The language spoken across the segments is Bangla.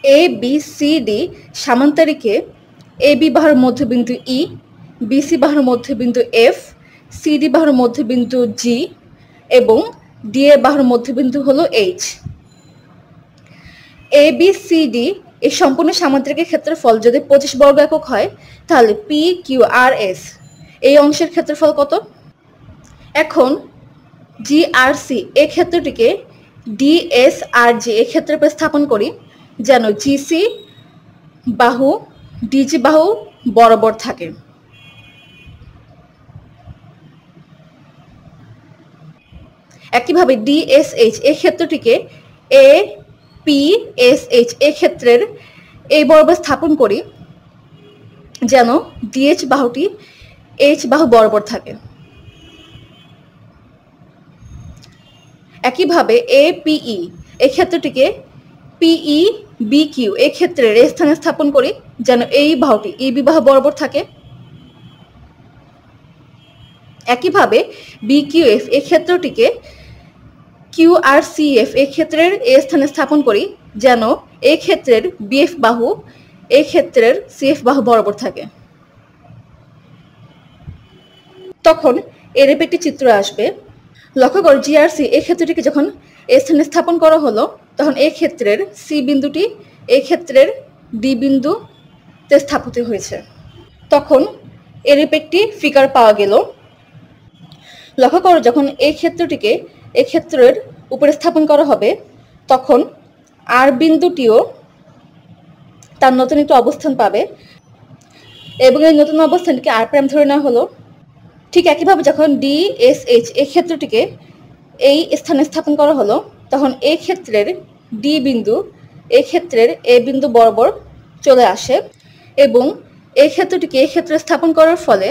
A B C D সামান্তরিকে A B বাহুর মধ্যবিন্দু ই, বি সি বাহুর মধ্যবিন্দু এফ, সি ডি বাহুর মধ্যবিন্দু জি এবং ডি এ বাহুর মধ্যবিন্দু হলো H. A B C D এই সম্পূর্ণ সামান্তরিকের ক্ষেত্রফল যদি 25 বর্গ একক হয় তাহলে পি কিউ আর এস এই অংশের ক্ষেত্রফল কত? এখন জি আর সি এই ক্ষেত্রটিকে ডি এস আর জি এই ক্ষেত্রে স্থাপন করি যেন জিসি বাহু ডিজি বাহু বরাবর থাকে। একইভাবে ডিএসএইচ এই ক্ষেত্রটিকে এ পি এস এইচ এই ক্ষেত্রের এই বরাবর স্থাপন করি যেন ডিএইচ বাহুটি এইচ বাহু বরাবর থাকে। একইভাবে এ পিই এই ক্ষেত্রটিকে পিই বি কিউ এই ক্ষেত্রের এই স্থানে স্থাপন করি যেন এই বাহুটি ই বি বাহু বরাবর থাকে। একইভাবে বি কিউ এফ এই ক্ষেত্রটিকে কিউ আর সি এফ এই ক্ষেত্রের এই স্থানে স্থাপন করি যেন এই ক্ষেত্রের বিএফ বাহু এই ক্ষেত্রের সিএফ বাহু বরাবর থাকে। তখন এর একটি চিত্র আসবে। লক্ষ্য করো জিআরসি এই ক্ষেত্রটিকে যখন এই স্থানে স্থাপন করা হলো তখন এই ক্ষেত্রের সি বিন্দুটি এই ক্ষেত্রের ডি বিন্দুতে স্থাপিত হয়েছে। তখন এর একটি ফিগার পাওয়া গেল। লক্ষ্য করো যখন এই ক্ষেত্রটিকে এই ক্ষেত্রের উপরে স্থাপন করা হবে তখন আর বিন্দুটিও তার নতুন একটি অবস্থান পাবে এবং এই নতুন অবস্থানটিকে আর প্রাইম ধরে নেওয়া হলো। ঠিক একইভাবে যখন ডি এস এইচ এই ক্ষেত্রটিকে এই স্থানে স্থাপন করা হলো তখন এই ক্ষেত্রের ডি বিন্দু এই ক্ষেত্রের এ বিন্দু বরাবর চলে আসে এবং এই ক্ষেত্রটিকে এই ক্ষেত্রে স্থাপন করার ফলে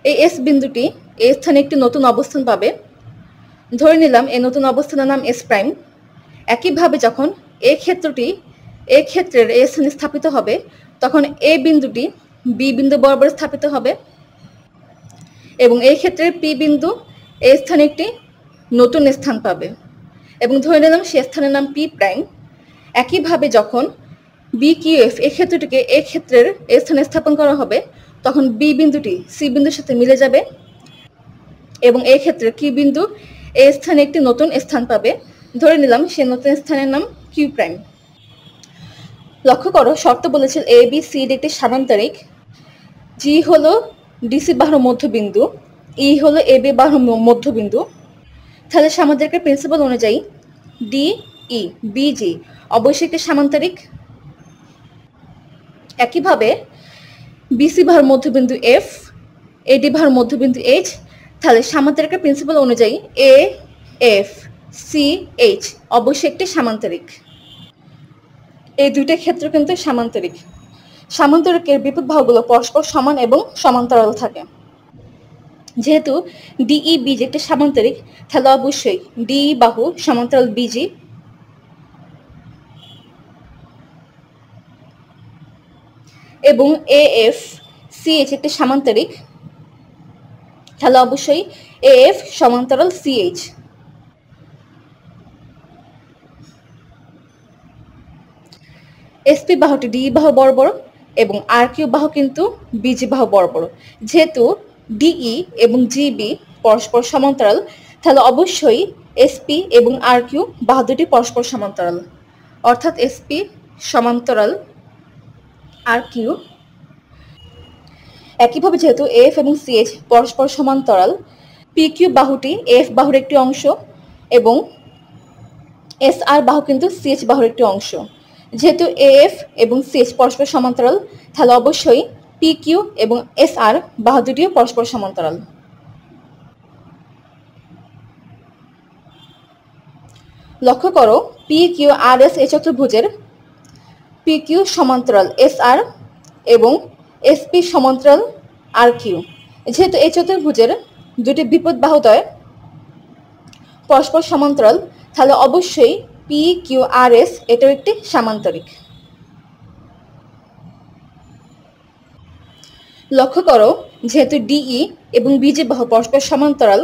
এই এস বিন্দুটি এই স্থানে একটি নতুন অবস্থান পাবে। ধরে নিলাম এই নতুন অবস্থানের নাম এস প্রাইম। একইভাবে যখন এই ক্ষেত্রটি এই ক্ষেত্রের এই স্থানে স্থাপিত হবে তখন এই বিন্দুটি বি বিন্দু বরাবর স্থাপিত হবে এবং এই ক্ষেত্রে পি বিন্দু এই স্থানে একটি নতুন স্থান পাবে এবং ধরে নিলাম সে স্থানের নাম পি প্রাইম। একইভাবে যখন বি কিউ এফ এই ক্ষেত্রটিকে এই ক্ষেত্রের এই স্থানে স্থাপন করা হবে তখন বি বিন্দুটি সি বিন্দুর সাথে মিলে যাবে এবং এই ক্ষেত্রে কিউ বিন্দু এই স্থানে একটি নতুন স্থান পাবে। ধরে নিলাম সে নতুন স্থানের নাম কিউ প্রাইম। লক্ষ্য করো শর্ত বলেছিল এ বি সি ডি একটি সামান্তরিক, জি হলো ডিসি বাহুর মধ্যবিন্দু, ই হলো এ বি বাহুর মধ্যবিন্দু। তাহলে সামান্তরিকের প্রিন্সিপাল অনুযায়ী ডি ই বিজি অবশ্যই একটি সামান্তরিক। একইভাবে বিসি বাহুর মধ্যবিন্দু এফ, এডি বাহুর মধ্যবিন্দু এইচ। তাহলে সামান্তরিকের প্রিন্সিপাল অনুযায়ী এ এফ সি এইচ অবশ্যই একটি সামান্তরিক। এই দুইটা ক্ষেত্র কিন্তু সামান্তরিক। সামান্তরিকের বিপরীত বাহুগুলো পরস্পর সমান এবং সমান্তরাল থাকে। যেহেতু ডিই বিজি একটি সামান্তরিক তাহলে অবশ্যই ডিই বাহু সমান্তরাল বিজি এবং এ এফ সি এইচ একটি সামান্তরিক তাহলে অবশ্যই এ এফ সমান্তরাল সি এইচ। এসপি বাহুটি ডি বাহু বরাবর এবং আর কিউ বাহু কিন্তু বিজি বাহু বরাবর। যেহেতু ডিই এবং জিবি পরস্পর সমান্তরাল তাহলে অবশ্যই এসপি এবং আর কিউ বাহু দুটি পরস্পর সমান্তরাল, অর্থাৎ এসপি সমান্তরাল আর কিউ। একইভাবে যেহেতু এফ এবং সিএইচ পরস্পর সমান্তরাল পি কিউ বাহুটি এফ বাহুর একটি অংশ এবং এস আর বাহু কিন্তু সিএইচ বাহুর একটি অংশ। যেহেতু এফ এবং সিএইচ পরস্পর সমান্তরাল তাহলে অবশ্যই পি কিউ এবং এস আর বাহু দুটিও পরস্পর সমান্তরাল। লক্ষ্য করো পি কিউ আর এস এই চতুর্ভুজের পি কিউ সমান্তরাল এস আর এবং এস পি সমান্তরাল আর কিউ। যেহেতু এই চতুর্ভুজের দুটি বিপরীত বাহুদ্বয় পরস্পর সমান্তরাল তাহলে অবশ্যই পি কিউ আর এস এটাও একটি সামান্তরিক। লক্ষ্য করো যেহেতু ডিই এবং বিজি বাহু পরস্পর সমান্তরাল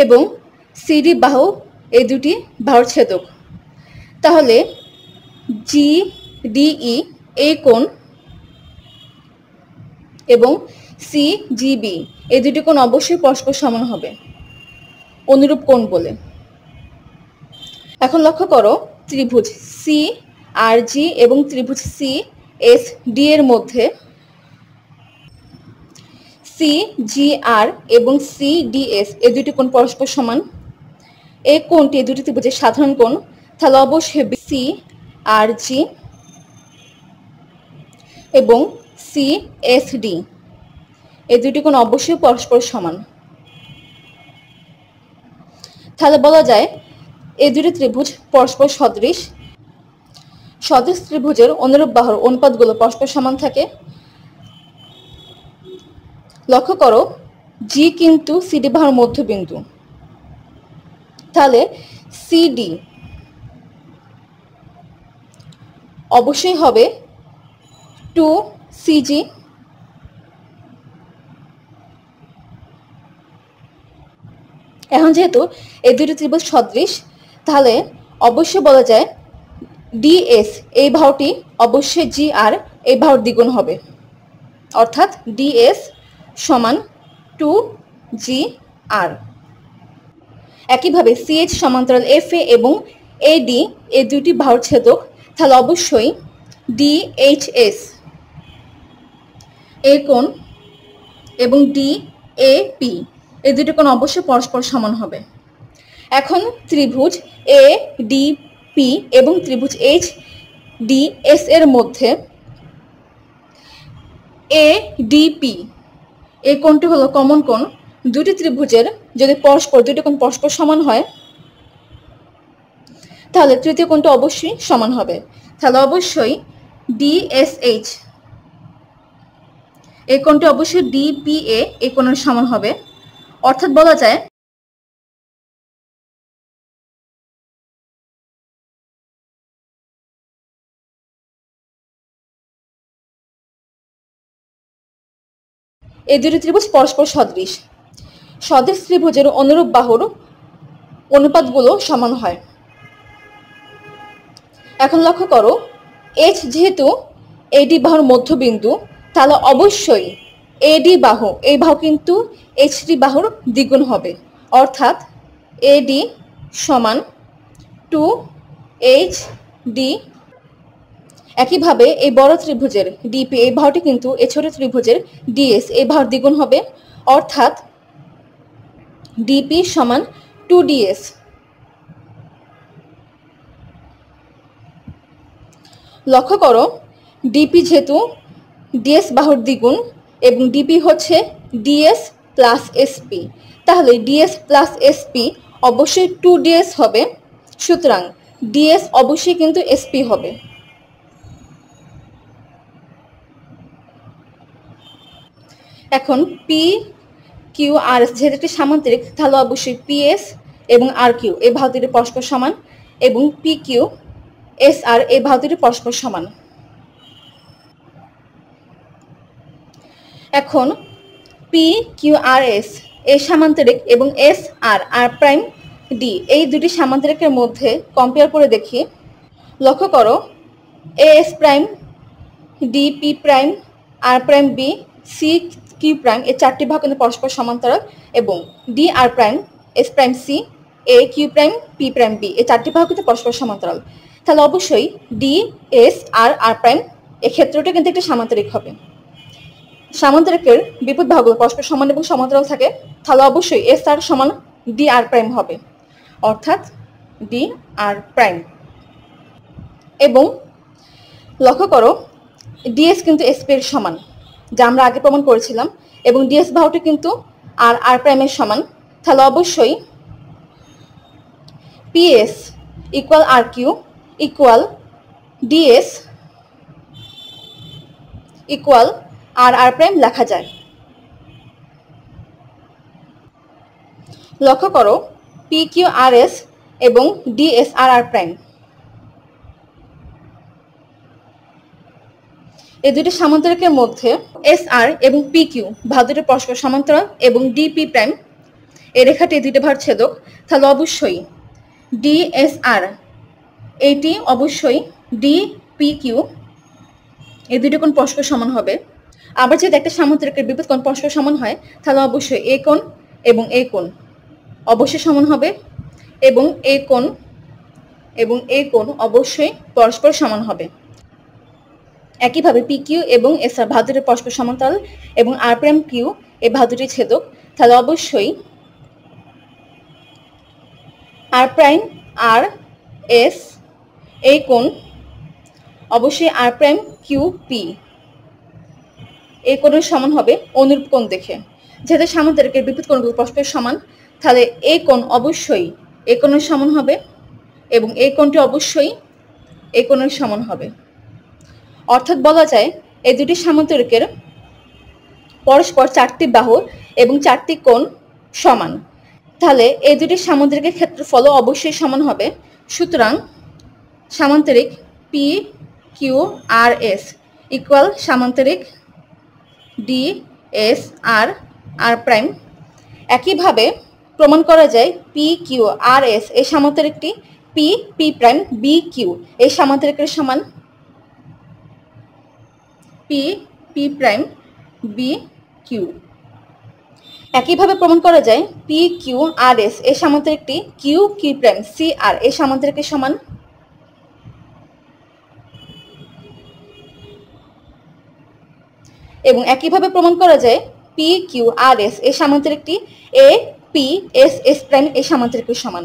এবং সিডি বাহু এই দুটি বাহুর ছেদক তাহলে জি ডিই এই কোণ এবং সি জিবি এই দুটি কোণ অবশ্যই পরস্পর সমান হবে অনুরূপ কোণ বলে। এখন লক্ষ্য করো ত্রিভুজ সি আর জি এবং ত্রিভুজ সি এস ডি এর মধ্যে সি জি আর এবং সি ডি এস এই দুটি কোণ পরস্পর সমান। এই কোণটি এই দুটি ত্রিভুজের সাধারণ কোণ, তাহলে অবশ্যই সি আর জি এবং সি এস ডি এই দুটি কোণ অবশ্যই পরস্পর সমান। তাহলে বলা যায় এই দুটি ত্রিভুজ পরস্পর সদৃশ। সদৃশ ত্রিভুজের অনুরূপ বাহুর অনুপাতগুলো পরস্পর সমান থাকে। লক্ষ্য করো জি কিন্তু সিডি বাহুর মধ্যবিন্দু, তাহলে সিডি অবশ্যই হবে 2cg। এখন যেহেতু এই দুটি ত্রিভুজ সদৃশ, তাহলে অবশ্যই বলা যায় ডিএস এই বাহুটি অবশ্যই জি আর এই বাহুর দ্বিগুণ হবে, অর্থাৎ ডিএস সমান 2GR। একইভাবে সিএইচ সমান্তরাল এফ এ এবং এডি এই দুটি বাহুর ছেদক, তাহলে অবশ্যই ডিএইচএস এই কোণ এবং ডিএপি এই দুটি কোণ অবশ্যই পরস্পর সমান হবে। এখন ত্রিভুজ এ ডিপি এবং ত্রিভুজ এইচ ডিএস এর মধ্যে এ ডিপি এই কোণটি হলো কমন কোণ। দুটি ত্রিভুজের যদি দুটি কোণ পরস্পর সমান হয়, তাহলে তৃতীয় কোণটা অবশ্যই সমান হবে। তাহলে অবশ্যই ডিএসএইচ এই কোণটি অবশ্যই ডিপিএ এই কোণের সমান হবে, অর্থাৎ বলা যায় এই দুটি ত্রিভুজ পরস্পর সদৃশ। সদৃশ ত্রিভুজের অনুরূপ বাহুর অনুপাতগুলো সমান হয়। এখন লক্ষ্য করো এইচ যেহেতু এডি বাহুর মধ্যবিন্দু, তাহলে অবশ্যই এডি বাহু এই বাহু কিন্তু এইচডি বাহুর দ্বিগুণ হবে, অর্থাৎ এডি সমান 2HD। একইভাবে এই বড় ত্রিভুজের ডিপি এই বাহুটি কিন্তু এই ছোট ত্রিভুজের ডিএস এই বাহুর দ্বিগুণ হবে, অর্থাৎ ডিপি সমান 2DS। লক্ষ্য করো ডিপি যেহেতু ডিএস বাহুর দ্বিগুণ এবং ডিপি হচ্ছে ডিএস প্লাস এসপি, তাহলে ডিএস প্লাস এসপি অবশ্যই 2DS হবে, সুতরাং ডিএস অবশ্যই কিন্তু এসপি হবে। এখন পি কিউ আর এস যেহেতু একটি সামান্তরিক, তাহলে অবশ্যই পিএস এবং আর কিউ এই বাহু দুটি পরস্পর সমান এবং পি কিউ এস আর এই বাহু দুটি পরস্পর সমান। এখন পি কিউ আর এস এই সামান্তরিক এবং S R R prime D এই দুটি সামান্তরিকের মধ্যে কম্পেয়ার করে দেখি। লক্ষ্য করো A S prime D P prime R prime B C Q prime এই চারটি বাহু কিন্তু পরস্পর সমান্তরাল এবং D R prime S prime C A Q prime P prime B এই চারটি বাহু কিন্তু পরস্পর সমান্তরাল, তাহলে অবশ্যই D S R R prime এই ক্ষেত্রটা কিন্তু একটি সামান্তরিক হবে। সামান্তরিকের বিপরীত বাহুগুলো পরস্পর সমান এবং সমান্তরাল থাকে, তাহলে অবশ্যই এস আর সমান ডি আর প্রাইম হবে, অর্থাৎ ডি আর প্রাইম। এবং লক্ষ্য করো ডিএস কিন্তু এসপি এর সমান, যা আমরা আগে প্রমাণ করেছিলাম, এবং ডিএস বাহুটি কিন্তু আর আর প্রাইমের সমান, তাহলে অবশ্যই পিএস ইকুয়াল আর কিউ ইকুয়াল ডিএস ইকুয়াল আর আর প্রাইম লেখা যায়। লক্ষ্য করো পি কিউ আর এস এবং ডিএস আর আর প্রাইম এই দুটি সামান্তরিকের মধ্যে এস আর এবং পি কিউ বাহু দুটি পরস্পর সমান্তরাল এবং ডিপি প্রাইম এই রেখাটি দুইটা বাহুর ছেদক, তাহলে অবশ্যই ডিএসআর এইটি অবশ্যই ডি পি কিউ এই দুটি কোণ পরস্পর সমান হবে। আবার যদি একটা সামান্তরিকের বিপরীত কোণ পরস্পর সমান হয় তাহলে অবশ্যই এ কোণ এবং এ কোণ অবশ্যই সমান হবে এবং এ কোণ অবশ্যই পরস্পর সমান হবে। একইভাবে পি কিউ এবং এস আর বাহুটি পরস্পর সমান্তরাল এবং আর প্রাইম কিউ এই বাহুটি ছেদক, তাহলে অবশ্যই আর প্রাইম আর এস এই কোণ অবশ্যই আর প্রাইম কিউ পি এই কোণের সমান হবে অনুরূপ কোণ দেখে। যেহেতু সামান্তরিকের বিপরীত কোণগুলো পরস্পর সমান, তাহলে এই কোণ অবশ্যই এই কোণের সমান হবে এবং এই কোণটি অবশ্যই এই কোণের সমান হবে। অর্থাৎ বলা যায় এই দুটি সামান্তরিকের পরস্পর 4টি বাহু এবং 4টি কোণ সমান, তাহলে এই দুটি সামান্তরিকের ক্ষেত্রফল অবশ্যই সমান হবে। সুতরাং সামান্তরিক P Q R S equal সামান্তরিক D S R R prime. একইভাবে প্রমাণ করা যায় পি কিউ আর এস এই সামান্তরিকটি P P prime B Q এই সামান্তরিকের সমান P P prime B Q. একইভাবে প্রমাণ করা যায় পি কিউ আর এস এই সামান্তরিকটি Q Q prime C R এই সামান্তরিকের সমান এবং একইভাবে প্রমাণ করা যায় পি কিউ আর এস এই সামান্তরিকটি A P S S prime এই সামান্তরিকের সমান।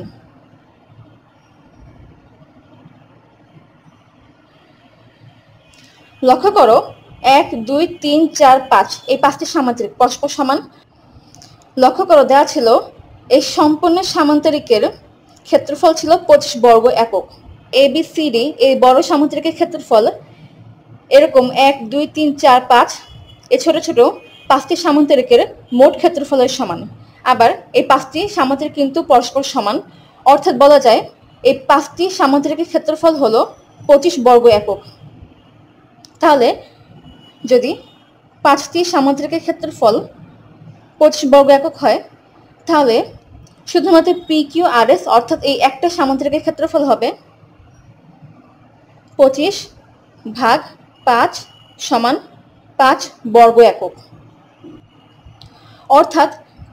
লক্ষ্য করো 1 2 3 4 5 এই 5টি সামান্তরিক পরস্পর সমান। লক্ষ্য করো দেওয়া ছিল এই সম্পূর্ণ সামান্তরিকের ক্ষেত্রফল ছিল 25 বর্গ একক। এ বি সি ডি এই বড় সামান্তরিকের ক্ষেত্রফল এরকম 1 2 3 4 5 এই ছোট ছোট 5টি সামান্তরিকের মোট ক্ষেত্রফলের সমান। আবার এই 5টি সামান্তরিক কিন্তু পরস্পর সমান, অর্থাৎ বলা যায় এই 5টি সামান্তরিকের ক্ষেত্রফল হলো 25 বর্গ একক। তাহলে যদি 5টি সামান্তরিকের ক্ষেত্রফল 25 বর্গ একক হয় তাহলে শুধুমাত্র পি কিউ আর এস অর্থাৎ এই একটা সামান্তরিকের ক্ষেত্রফল হবে 25 ভাগ 5 সমান 5 বর্গ একক। অর্থাৎ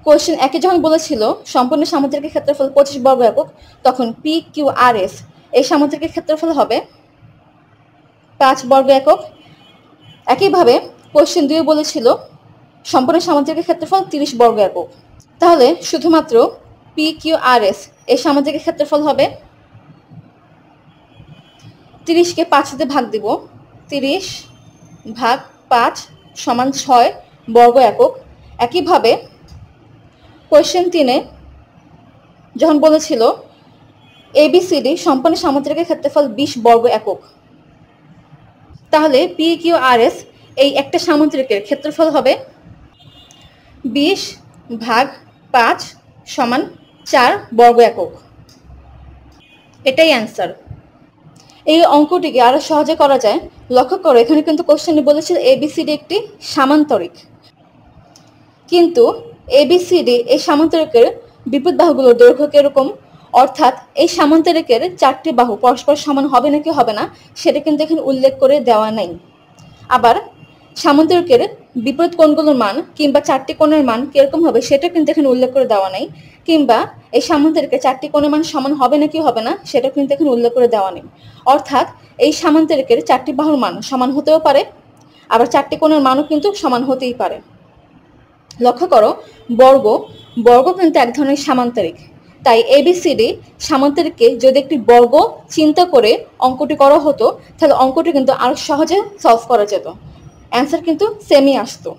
কোয়েশ্চেন একে যখন বলেছিল সম্পূর্ণ সামান্তরিকের ক্ষেত্রফল 25 বর্গ একক, তখন পি কিউ আর এস এই সামান্তরিকের ক্ষেত্রফল হবে 5 বর্গ একক। একইভাবে কোয়েশ্চেন 2 বলেছিল সম্পূর্ণ সামান্তরিকের ক্ষেত্রফল 30 বর্গ একক, তাহলে শুধুমাত্র পি কিউ আর এস এই সামান্তরিকের ক্ষেত্রফল হবে 30কে 5 দিয়ে ভাগ দিব, 30 ভাগ 5 সমান 6 বর্গ একক। একইভাবে কোয়েশ্চেন 3 যখন বলেছিল এবিসিডি সম্পূর্ণ সামান্তরিকের ক্ষেত্রফল 20 বর্গ একক, তাহলে পি কিউ আর এস এই একটা সামান্তরিকের ক্ষেত্রফল হবে 20 ভাগ 5 সমান 4 বর্গ একক। এটাই অ্যান্সার। এই অঙ্কটিকে আরো সহজে করা যায়। লক্ষ্য করো এখানে কিন্তু কোশ্চেনে বলেছিল এবিসিডি একটি সামান্তরিক, কিন্তু এবিসিডি এই সামান্তরিকের বিপরীত বাহুগুলোর দৈর্ঘ্য কিরকম, অর্থাৎ এই সামান্তরিকের 4টি বাহু পরস্পর সমান হবে নাকি হবে না সেটা কিন্তু এখানে উল্লেখ করে দেওয়া নাই। আবার সামান্তরিকের বিপরীত কোণগুলোর মান কিংবা 4টি কোণের মান কিরকম হবে সেটা কিন্তু এখানে উল্লেখ করে দেওয়া নাই, কিংবা এই সামান্তরিকের 4টি কোণের মান সমান হবে নাকি হবে না সেটা কিন্তু এখানে উল্লেখ করে দেওয়া নেই। অর্থাৎ এই সামান্তরিকের 4টি বাহুর মান সমান হতেও পারে, আবার 4টি কোণের মানও কিন্তু সমান হতেই পারে। লক্ষ্য করো বর্গ কিন্তু এক ধরনের সামান্তরিক, তাই এবিসিডি সামান্তরিককে যদি একটি বর্গ চিন্তা করে অঙ্কটি করা হতো তাহলে অঙ্কটি কিন্তু আরো সহজে সলভ করা যেত, অ্যান্সার কিন্তু সেমই আসতো।